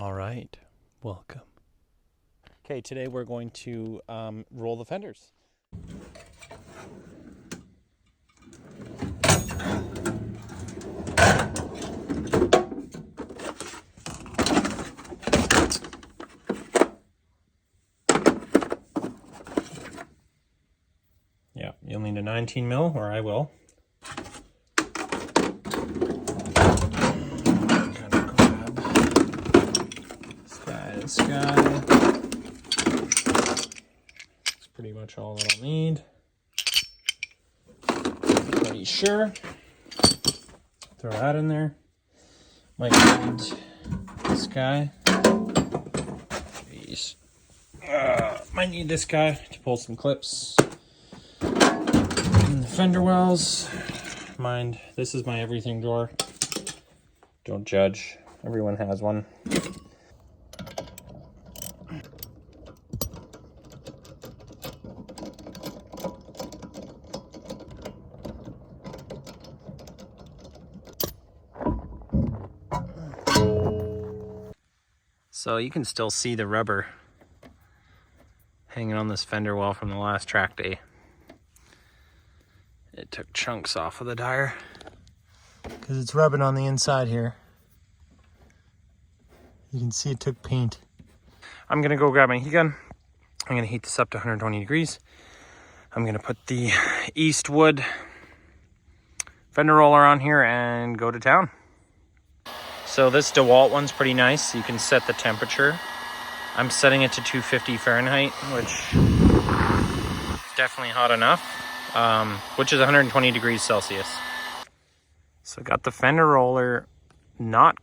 All right, welcome. Okay, today we're going to roll the fenders. Yeah, you'll need a 19 mil, or I will. This guy. That's pretty much all that I'll need. Pretty sure. Throw that in there. Might need this guy. Jeez. Might need this guy to pull some clips. And the fender wells. Mind, this is my everything drawer. Don't judge. Everyone has one. So you can still see the rubber hanging on this fender well from the last track day. It took chunks off of the tire because it's rubbing on the inside here. You can see it took paint. I'm gonna go grab my heat gun. I'm gonna heat this up to 120 degrees. I'm gonna put the Eastwood fender roller on here and go to town. So this DeWalt one's pretty nice. You can set the temperature. I'm setting it to 250 Fahrenheit, which is definitely hot enough, which is 120 degrees Celsius. So I got the fender roller not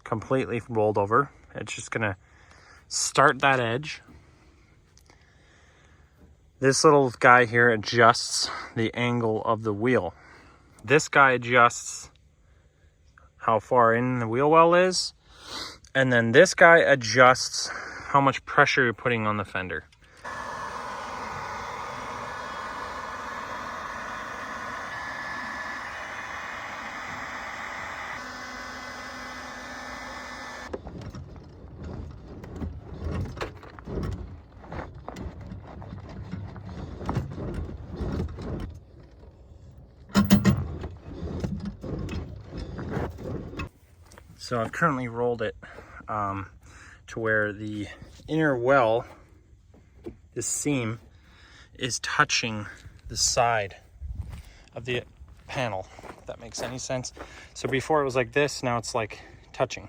completely rolled over. It's just gonna start that edge. This little guy here adjusts the angle of the wheel. This guy adjusts how far in the wheel well is, and then this guy adjusts how much pressure you're putting on the fender. So I've currently rolled it to where the inner well, this seam, is touching the side of the panel, if that makes any sense. So before it was like this, now it's like touching.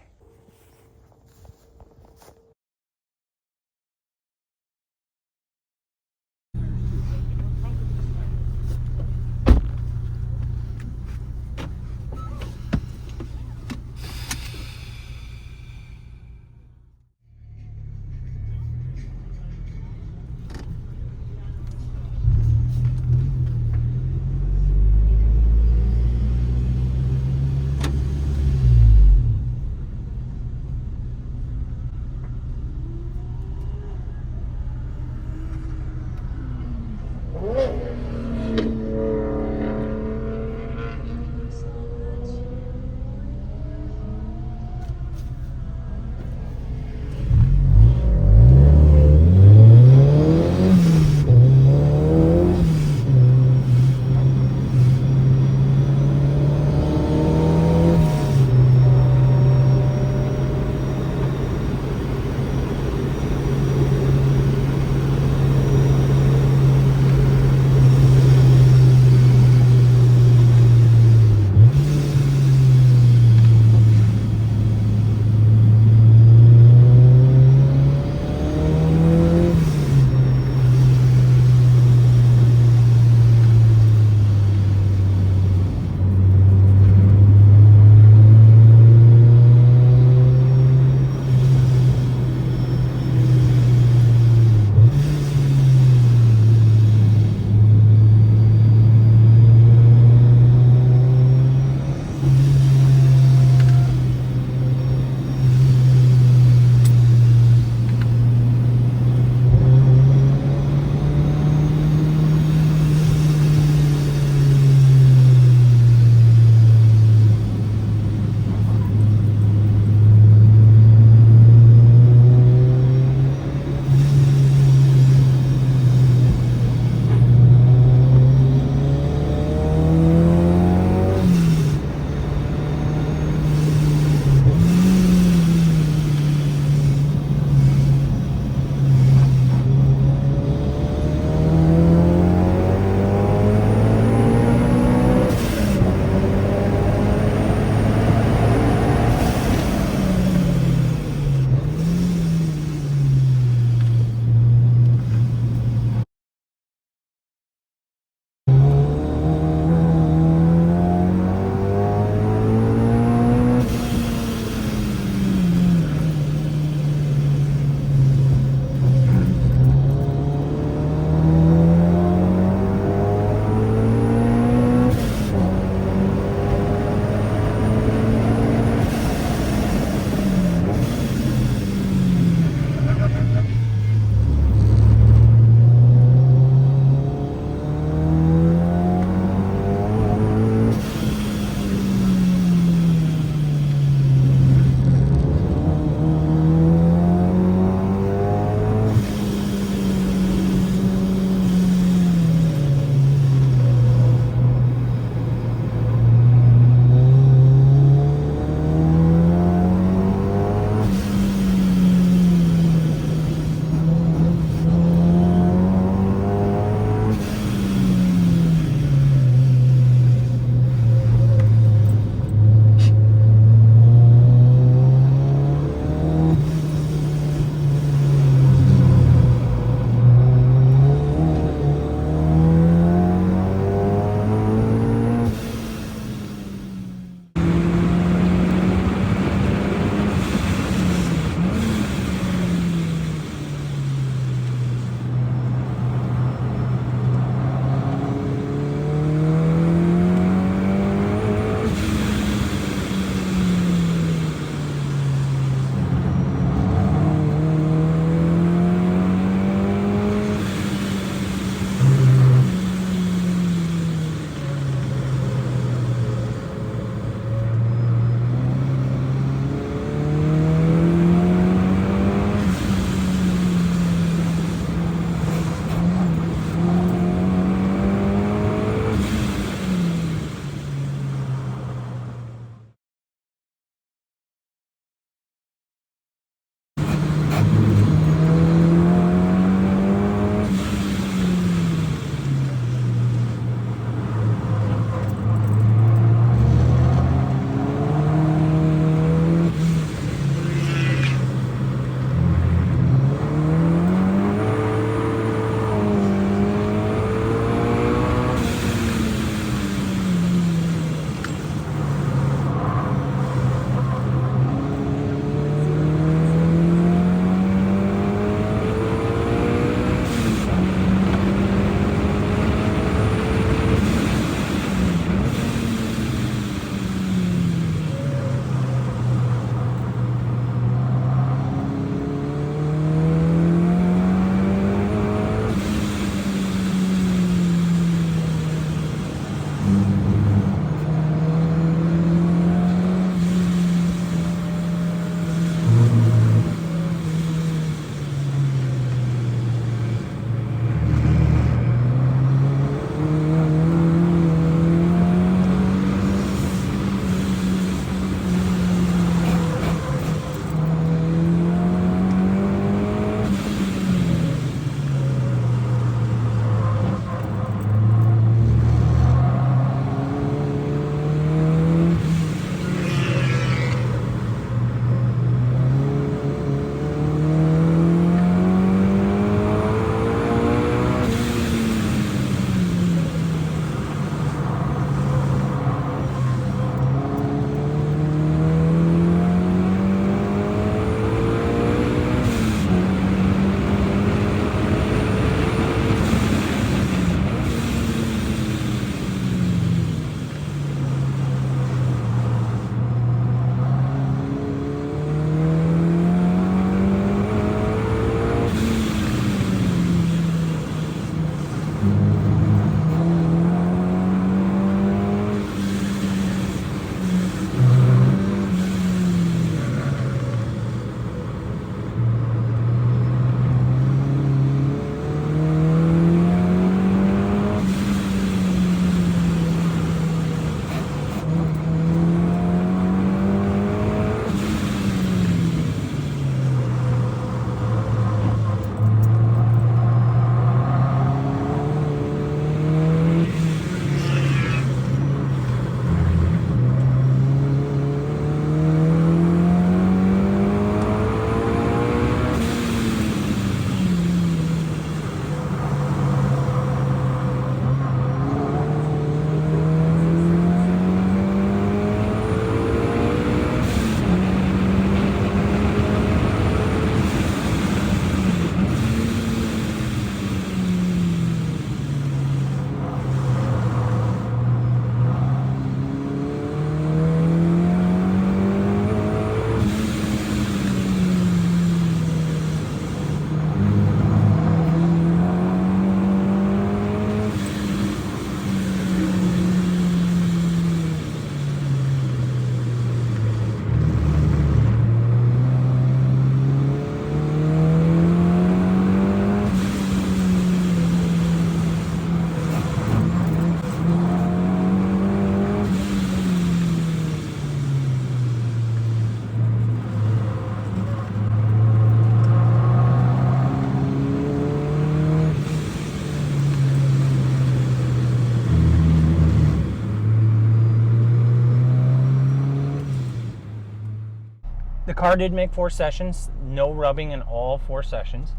car did make 4 sessions, no rubbing in all 4 sessions.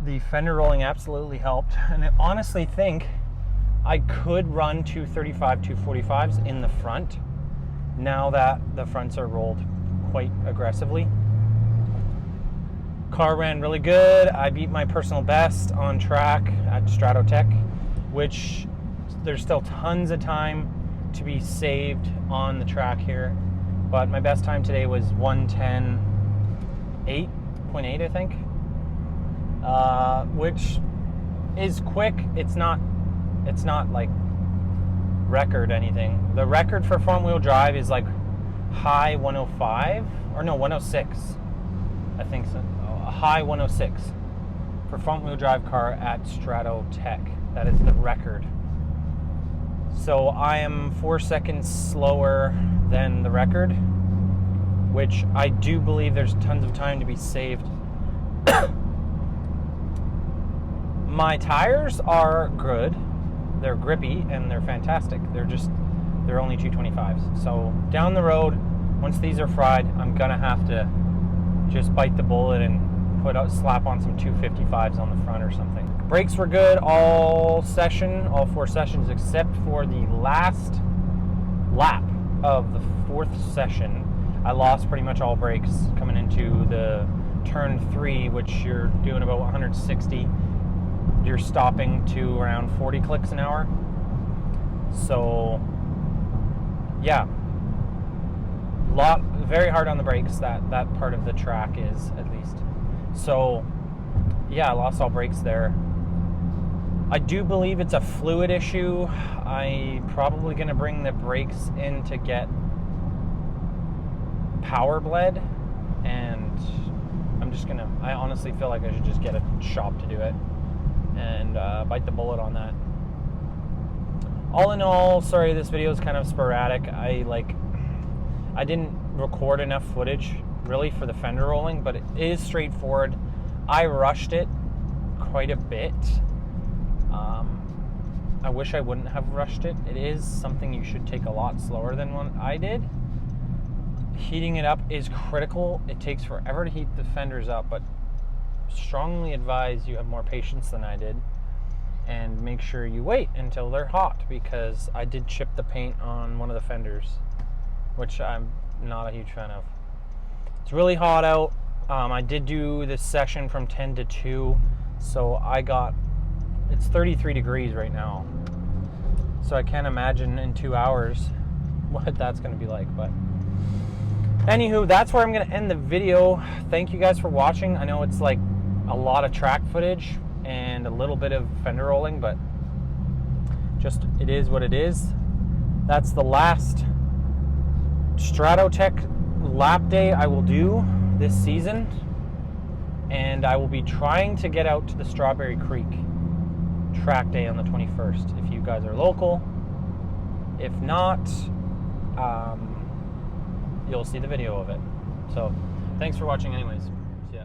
The fender rolling absolutely helped, and I honestly think I could run 235, 245s in the front now that the fronts are rolled quite aggressively. Car ran really good. I beat my personal best on track at Stratotech, which there's still tons of time to be saved on the track here. But my best time today was 1:10.8, I think, which is quick. It's not like record anything. The record for front wheel drive is like high 105, or no, 106. I think so. A high 106 for front wheel drive car at Stratotech. That is the record. So I am 4 seconds slower than the record, which I do believe there's tons of time to be saved. My tires are good. They're grippy and they're fantastic. They're only 225s. So down the road, once these are fried, I'm gonna have to just bite the bullet and slap on some 255s on the front or something. Brakes were good all 4 sessions, except for the last lap of the 4th session. I lost pretty much all brakes coming into the turn 3, which you're doing about 160. You're stopping to around 40 clicks an hour. So yeah, very hard on the brakes. That part of the track is, at least. So yeah, I lost all brakes there. I do believe it's a fluid issue. I'm probably gonna bring the brakes in to get power bled, and I honestly feel like I should just get a shop to do it and bite the bullet on that. All in all, sorry this video is kind of sporadic. I didn't record enough footage really for the fender rolling, but it is straightforward. I rushed it quite a bit. I wish I wouldn't have rushed it. It is something you should take a lot slower than what I did. Heating it up is critical. It takes forever to heat the fenders up, but strongly advise you have more patience than I did, and make sure you wait until they're hot, because I did chip the paint on one of the fenders, which I'm not a huge fan of. It's really hot out. I did do this session from 10 to 2, so it's 33 degrees right now, so I can't imagine in 2 hours what that's going to be like. But anywho, that's where I'm going to end the video. Thank you guys for watching. I know it's like a lot of track footage and a little bit of fender rolling, but just it is what it is. That's the last Stratotech lap day I will do this season, and I will be trying to get out to the Strawberry Creek track day on the 21st if you guys are local. If not, you'll see the video of it. So thanks for watching anyways. See ya.